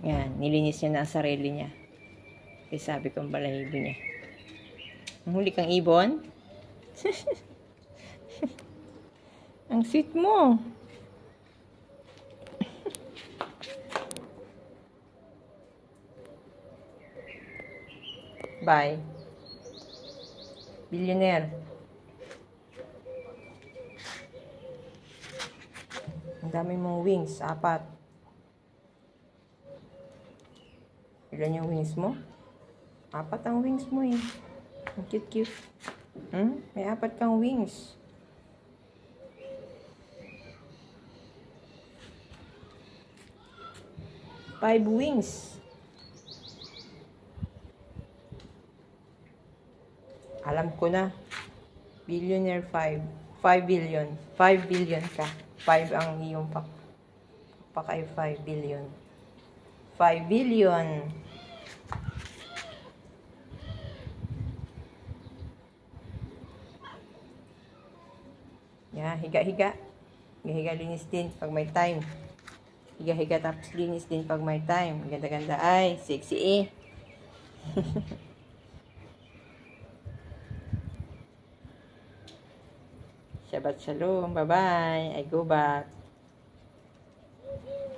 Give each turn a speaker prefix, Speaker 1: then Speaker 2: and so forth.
Speaker 1: Yan, nilinis niya na ang sarili niya. Kasi sabi kong balahibo niya. Huli kang ibon? Ang sweet mo. Bye. Billionaire. Ang dami mong wings. 4. Ilan yung wings mo? 4 ang wings mo eh. Ang cute-cute. May 4 kang wings. 5 wings. Alam ko na. Billionaire 5. 5 billion. 5 billion ka. 5 ang iyong pakay 5 billion. 5 billion. Yeah, higa-higa. Higa-higa, linis din pag may time. Higa-higa tapos linis din pag may time. Ganda-ganda. Ay, sexy eh. Shabbat shalom. Bye-bye. I go back.